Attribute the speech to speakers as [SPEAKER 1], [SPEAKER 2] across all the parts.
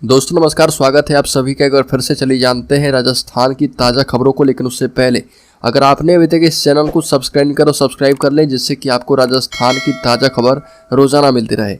[SPEAKER 1] दोस्तों नमस्कार, स्वागत है आप सभी का। एक बार फिर से चलिए जानते हैं राजस्थान की ताज़ा खबरों को। लेकिन उससे पहले अगर आपने अभी तक इस चैनल को सब्सक्राइब कर लें, जिससे कि आपको राजस्थान की ताज़ा खबर रोजाना मिलती रहे।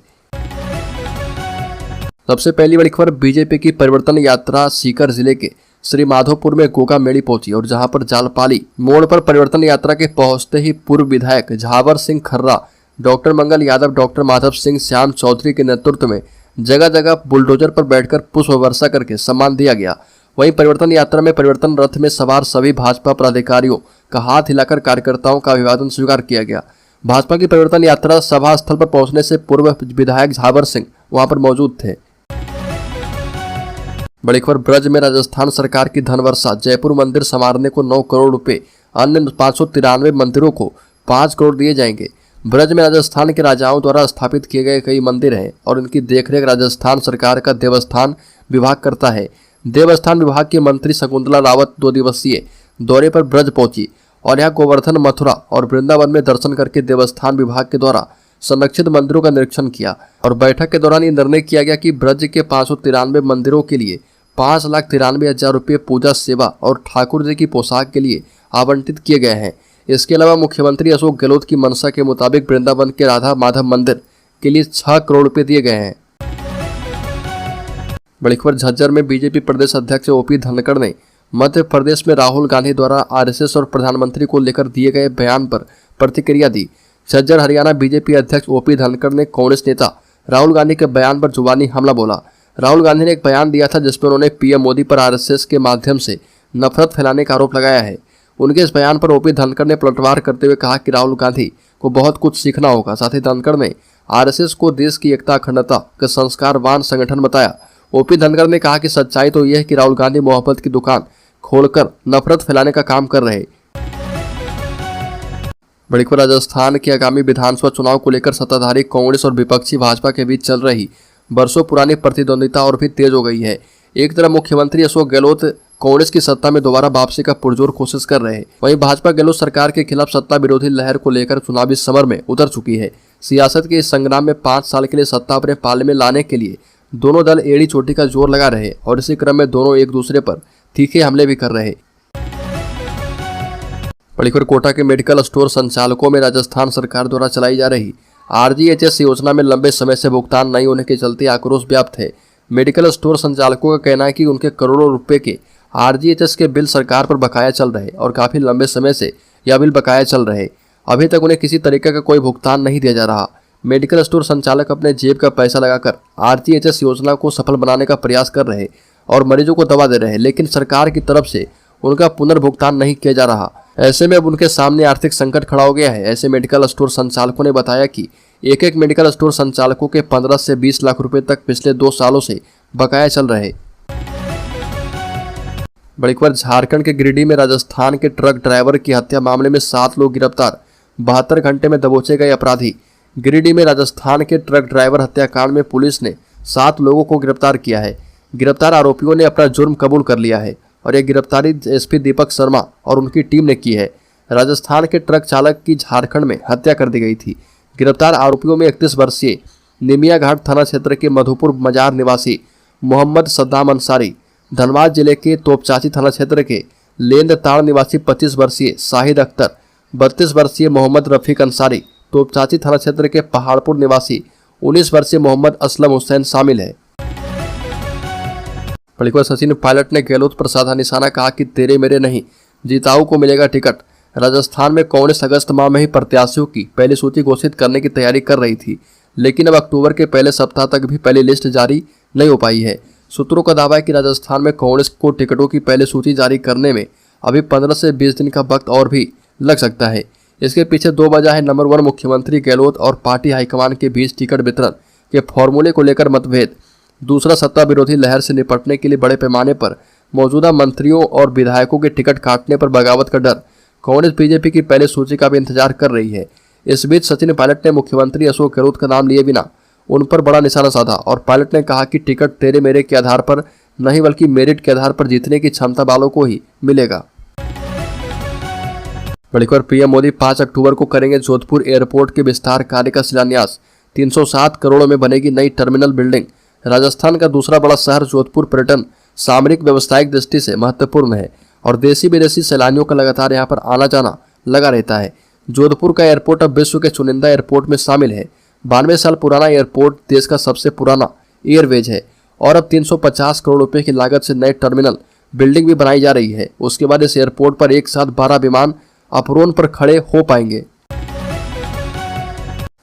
[SPEAKER 1] सबसे पहली बड़ी खबर, बीजेपी की परिवर्तन यात्रा सीकर जिले के श्री माधोपुर में गोगा मेड़ी पहुंची और जहां पर जालपाली मोड़ पर परिवर्तन यात्रा के पहुंचते ही पूर्व विधायक झावर सिंह खर्रा, डॉक्टर मंगल यादव, डॉक्टर माधव सिंह, श्याम चौधरी के नेतृत्व में जगह जगह बुलडोजर पर बैठकर पुष्प वर्षा करके सम्मान दिया गया। वहीं परिवर्तन यात्रा में परिवर्तन रथ में सवार सभी भाजपा पदाधिकारियों का हाथ हिलाकर कार्यकर्ताओं का अभिवादन स्वीकार किया गया। भाजपा की परिवर्तन यात्रा सभा स्थल पर पहुंचने से पूर्व विधायक झावर सिंह वहां पर मौजूद थे। बड़ी खबर, ब्रज में राजस्थान सरकार की धनवर्षा, जयपुर मंदिर संवारने को 9 करोड़ रुपए, अन्य 593 मंदिरों को 5 करोड़ दिए जाएंगे। ब्रज में राजस्थान के राजाओं द्वारा स्थापित किए गए कई मंदिर हैं और इनकी देखरेख राजस्थान सरकार का देवस्थान विभाग करता है। देवस्थान विभाग की मंत्री शकुंतला रावत 2 दिवसीय दौरे पर ब्रज पहुंची और यहाँ गोवर्धन, मथुरा और वृंदावन में दर्शन करके देवस्थान विभाग के द्वारा संरक्षित मंदिरों का निरीक्षण किया। और बैठक के दौरान ये निर्णय किया गया कि ब्रज के 593 मंदिरों के लिए 5,93,000 रुपये पूजा सेवा और ठाकुर जी की पोशाक के लिए आवंटित किए गए हैं। इसके अलावा मुख्यमंत्री अशोक गहलोत की मंशा के मुताबिक वृंदावन के राधा माधव मंदिर के लिए 6 करोड़ रुपए दिए गए हैं। बड़ी खबर, झज्जर में बीजेपी प्रदेश अध्यक्ष ओपी धनखड़ ने मध्य प्रदेश में राहुल गांधी द्वारा आरएसएस और प्रधानमंत्री को लेकर दिए गए बयान पर प्रतिक्रिया दी। झज्जर हरियाणा बीजेपी अध्यक्ष ओपी धनखड़ ने कांग्रेस नेता राहुल गांधी के बयान पर जुबानी हमला बोला। राहुल गांधी ने एक बयान दिया था जिसमें उन्होंने पीएम मोदी पर आरएसएस के माध्यम से नफरत फैलाने का आरोप लगाया है। उनके इस बयान पर ओपी धनखड़ ने पलटवार करते हुए कहा कि राहुल गांधी को बहुत कुछ सीखना होगा। साथ ही धनखड़ ने आरएसएस को देश की एकता अखंडता का संस्कारवान संगठन बताया। ओपी धनखड़ ने कहा कि सच्चाई तो यह है कि राहुल गांधी मोहब्बत की दुकान खोलकर नफरत फैलाने का काम कर रहे। बड़ी खबर, राजस्थान के आगामी विधानसभा चुनाव को लेकर सत्ताधारी कांग्रेस और विपक्षी भाजपा के बीच चल रही बरसों पुरानी प्रतिद्वंदिता और भी तेज हो गई है। एक तरफ मुख्यमंत्री अशोक गहलोत कांग्रेस की सत्ता में दोबारा वापसी का पुरजोर कोशिश कर रहे हैं, वहीं भाजपा गहलोत सरकार के खिलाफ सत्ता विरोधी लहर को लेकर चुनावी समर में उतर चुकी है। सियासत के इस संग्राम में 5 साल के लिए सत्ता अपने पाले में लाने के लिए दोनों दल एड़ी चोटी का जोर लगा रहे और इसी क्रम में दोनों एक दूसरे पर तीखे हमले भी कर रहे। बड़ी खबर, कोटा के मेडिकल स्टोर संचालकों में राजस्थान सरकार द्वारा चलाई जा रही आरजीएचएस योजना में लंबे समय से भुगतान नहीं होने के चलते आक्रोश व्याप्त है। मेडिकल स्टोर संचालकों का कहना है कि उनके करोड़ों रुपए के आरजीएचएस के बिल सरकार पर बकाया चल रहे और काफी लंबे समय से यह बिल बकाया चल रहे। अभी तक उन्हें किसी तरीके का कोई भुगतान नहीं दिया जा रहा। मेडिकल स्टोर संचालक अपने जेब का पैसा लगाकर आरजीएचएस योजना को सफल बनाने का प्रयास कर रहे और मरीजों को दवा दे रहे, लेकिन सरकार की तरफ से उनका पुनर्भुगतान नहीं किया जा रहा। ऐसे में अब उनके सामने आर्थिक संकट खड़ा हो गया है। ऐसे मेडिकल स्टोर संचालकों ने बताया कि एक मेडिकल स्टोर संचालकों के 15 से 20 लाख रुपए तक पिछले 2 सालों से बकाया चल रहे। बड़ी खबर, झारखंड के गिरिडीह में राजस्थान के ट्रक ड्राइवर की हत्या मामले में 7 लोग गिरफ्तार, 72 घंटे में दबोचे गए अपराधी। गिरिडीह में राजस्थान के ट्रक ड्राइवर हत्याकांड में पुलिस ने 7 लोगों को गिरफ्तार किया है। गिरफ्तार आरोपियों ने अपना जुर्म कबूल कर लिया है और यह गिरफ्तारी एसपी दीपक शर्मा और उनकी टीम ने की है। राजस्थान के ट्रक चालक की झारखंड में हत्या कर दी गई थी। गिरफ्तार आरोपियों में 31 वर्षीय निमिया घाट थाना क्षेत्र के मधुपुर मजार निवासी मोहम्मद सद्दाम अंसारी, धनबाद जिले के तोपचाची थाना क्षेत्र के लेंदताड़ निवासी 25 वर्षीय शाहिद अख्तर, 32 वर्षीय मोहम्मद रफीक अंसारी, तोपचाची थाना क्षेत्र के पहाड़पुर निवासी 19 वर्षीय मोहम्मद असलम हुसैन शामिल है। सचिन पायलट ने गहलोत पर साधा निशाना, कहा कि तेरे मेरे नहीं, जीताऊ को मिलेगा टिकट। राजस्थान में कांग्रेस अगस्त माह में ही प्रत्याशियों की पहली सूची घोषित करने की तैयारी कर रही थी, लेकिन अब अक्टूबर के पहले सप्ताह तक भी पहली लिस्ट जारी नहीं हो पाई है। सूत्रों का दावा है कि राजस्थान में कांग्रेस को टिकटों की पहली सूची जारी करने में अभी 15 से 20 दिन का वक्त और भी लग सकता है। इसके पीछे 2 वजह है। नंबर 1, मुख्यमंत्री गहलोत और पार्टी हाईकमान के बीच टिकट वितरण के फॉर्मूले को लेकर मतभेद। दूसरा, सत्ता विरोधी लहर से निपटने के लिए बड़े पैमाने पर मौजूदा मंत्रियों और विधायकों के टिकट काटने पर बगावत का डर। कांग्रेस बीजेपी की पहले सूची का भी इंतजार कर रही है। इस बीच सचिन पायलट ने मुख्यमंत्री अशोक गहलोत का नाम लिए बिना उन पर बड़ा निशाना साधा और पायलट ने कहा कि टिकट तेरे मेरे के आधार पर नहीं बल्कि मेरिट के आधार पर जीतने की क्षमता वालों को ही मिलेगा। बड़ी खबर, पीएम मोदी 5 अक्टूबर को करेंगे जोधपुर एयरपोर्ट के विस्तार कार्य का शिलान्यास। 307 करोड़ में बनेगी नई टर्मिनल बिल्डिंग। राजस्थान का दूसरा बड़ा शहर जोधपुर पर्यटन सामरिक व्यवसायिक दृष्टि से महत्वपूर्ण है और देशी विदेशी सैलानियों का लगातार यहाँ पर आना जाना लगा रहता है। जोधपुर का एयरपोर्ट अब विश्व के चुनिंदा एयरपोर्ट में शामिल है। 92 साल पुराना एयरपोर्ट देश का सबसे पुराना एयरवेज है और अब 350 करोड़ रुपए की लागत से नए टर्मिनल बिल्डिंग भी बनाई जा रही है। उसके बाद इस एयरपोर्ट पर एक साथ 12 विमान अपरोन पर खड़े हो पाएंगे।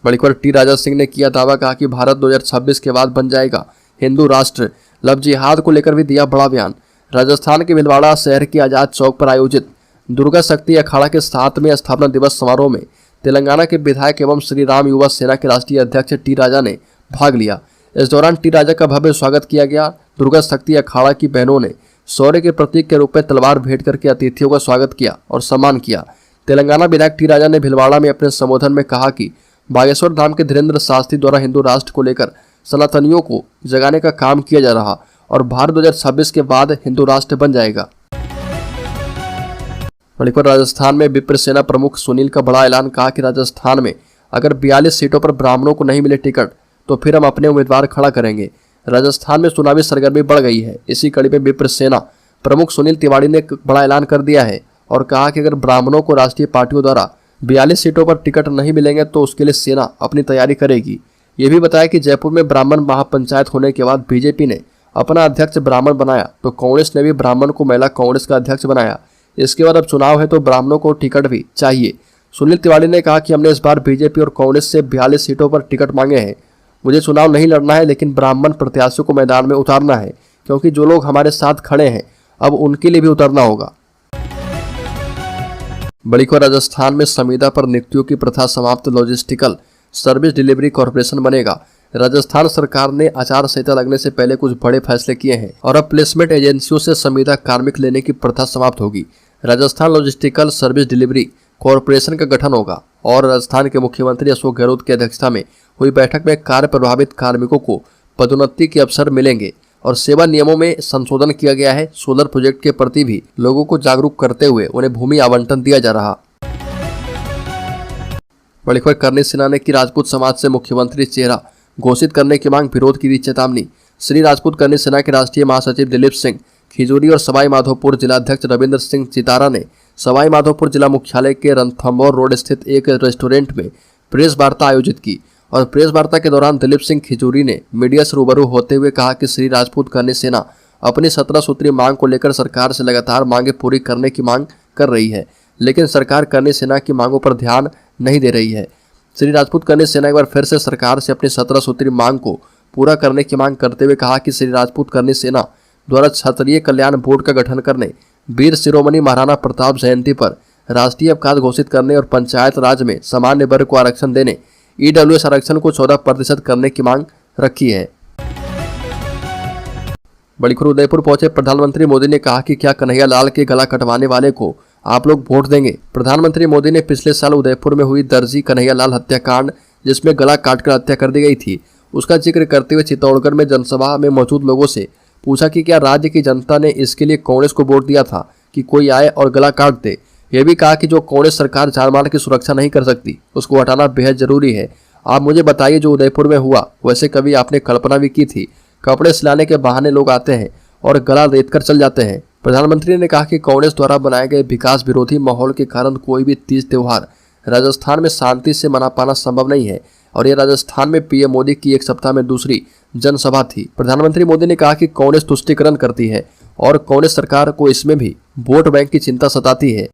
[SPEAKER 1] बड़ी खबर टी राजा सिंह ने किया दावा, कहा कि भारत 2026 के बाद बन जाएगा हिंदू राष्ट्र। लव जिहाद को लेकर भी दिया बड़ा बयान। राजस्थान के भीलवाड़ा शहर के आजाद चौक पर आयोजित दुर्गा शक्ति अखाड़ा के 7वें स्थापना दिवस समारोह में तेलंगाना के विधायक एवं श्री राम युवा सेना के राष्ट्रीय अध्यक्ष टी राजा ने भाग लिया। इस दौरान टी राजा का भव्य स्वागत किया गया। दुर्गा शक्ति अखाड़ा की बहनों ने शौर्य के प्रतीक के रूप में तलवार भेंट करके अतिथियों का स्वागत किया और सम्मान किया। तेलंगाना विधायक टी राजा ने भीलवाड़ा में अपने संबोधन में कहा कि बागेश्वर धाम के धीरेन्द्र शास्त्री द्वारा हिंदू राष्ट्र को लेकर सनातनियों को जगाने का काम किया जा रहा और भारत 2026 के बाद हिंदू राष्ट्र बन जाएगा। राजस्थान में विप्र सेना प्रमुख सुनील का बड़ा ऐलान, कहा कि राजस्थान में अगर 42 सीटों पर ब्राह्मणों को नहीं मिले टिकट तो फिर हम अपने उम्मीदवार खड़ा करेंगे। राजस्थान में चुनावी सरगर्मी बढ़ गई है। इसी कड़ी में विप्र सेना प्रमुख सुनील तिवारी ने बड़ा ऐलान कर दिया है और कहा कि अगर ब्राह्मणों को राष्ट्रीय पार्टियों द्वारा 42 सीटों पर टिकट नहीं मिलेंगे तो उसके लिए सेना अपनी तैयारी करेगी। ये भी बताया कि जयपुर में ब्राह्मण महापंचायत होने के बाद बीजेपी ने अपना अध्यक्ष ब्राह्मण बनाया तो कांग्रेस ने भी ब्राह्मण को महिला कांग्रेस का अध्यक्ष बनाया। इसके बाद अब चुनाव है तो ब्राह्मणों को टिकट भी चाहिए। सुनील तिवारी ने कहा कि हमने इस बार बीजेपी और कांग्रेस से 42 सीटों पर टिकट मांगे हैं। मुझे चुनाव नहीं लड़ना है, लेकिन ब्राह्मण प्रत्याशियों को मैदान में उतारना है, क्योंकि जो लोग हमारे साथ खड़े हैं अब उनके लिए भी उतरना होगा। बड़ी खबर राजस्थान में संविदा पर नियुक्तियों की प्रथा समाप्त, लॉजिस्टिकल सर्विस डिलीवरी कॉर्पोरेशन बनेगा। राजस्थान सरकार ने आचार संहिता लगने से पहले कुछ बड़े फैसले किए हैं और अब प्लेसमेंट एजेंसियों से संविदा कार्मिक लेने की प्रथा समाप्त होगी। Rajasthan logistical service delivery corporation का गठन होगा और राजस्थान के मुख्यमंत्री अशोक गहलोत की अध्यक्षता में हुई बैठक में कार्य प्रभावित कार्मिकों को पदोन्नति के अवसर मिलेंगे और सेवा नियमों में संशोधन किया गया है। सोलर प्रोजेक्ट के प्रति भी लोगों को जागरूक करते हुए उन्हें भूमि आवंटन दिया जा रहा। बड़ी खबर करणी सेना ने की राजपूत समाज से मुख्यमंत्री चेहरा घोषित करने की मांग, विरोध की दी चेतावनी। श्री राजपूत करणी सेना के राष्ट्रीय महासचिव दिलीप सिंह खिजूरी और सवाई माधोपुर जिलाध्यक्ष रविंद्र सिंह चितारा ने सवाई माधोपुर जिला मुख्यालय के रणथंभौर रोड स्थित एक रेस्टोरेंट में प्रेस वार्ता आयोजित की और प्रेस वार्ता के दौरान दिलीप सिंह खिजूरी ने मीडिया से रूबरू होते हुए कहा कि श्री राजपूत करणी सेना अपनी 17 सूत्री मांग को लेकर सरकार से लगातार मांगे पूरी करने की मांग कर रही है, लेकिन सरकार करणी सेना की मांगों पर ध्यान नहीं दे रही है। श्री राजपूत करणी सेना एक बार फिर से सरकार से अपनी 17 सूत्री मांग को पूरा करने की मांग करते हुए कहा कि श्री राजपूत करणी सेना द्वारा क्षत्रिय कल्याण बोर्ड का गठन करने, वीर शिरोमणि महाराणा प्रताप जयंती पर राष्ट्रीय अवकाश घोषित करने और पंचायत राज में सामान्य वर्ग को आरक्षण देने, ईडब्ल्यूएस आरक्षण को 14% करने की मांग रखी है। बड़ी खबर उदयपुर पहुंचे प्रधानमंत्री मोदी ने कहा कि क्या कन्हैया लाल के गला कटवाने वाले को आप लोग वोट देंगे। प्रधानमंत्री मोदी ने पिछले साल उदयपुर में हुई दर्जी कन्हैया लाल हत्याकांड, जिसमें गला काटकर हत्या कर दी गई थी, उसका जिक्र करते हुए चित्तौड़गढ़ में जनसभा में मौजूद लोगों से पूछा कि क्या राज्य की जनता ने इसके लिए कांग्रेस को वोट दिया था कि कोई आए और गला काट दे। यह भी कहा कि जो कांग्रेस सरकार जानमाल की सुरक्षा नहीं कर सकती उसको हटाना बेहद जरूरी है। आप मुझे बताइए, जो उदयपुर में हुआ वैसे कभी आपने कल्पना भी की थी? कपड़े सिलाने के बहाने लोग आते हैं और गला रेत कर चल जाते हैं। प्रधानमंत्री ने कहा कि कांग्रेस द्वारा बनाए गए विकास विरोधी माहौल के कारण कोई भी तीज त्योहार राजस्थान में शांति से मना पाना संभव नहीं है और यह राजस्थान में पीएम मोदी की एक सप्ताह में दूसरी जनसभा थी। प्रधानमंत्री मोदी ने कहा कि कांग्रेस तुष्टीकरण करती है और कांग्रेस सरकार को इसमें भी वोट बैंक की चिंता सताती है।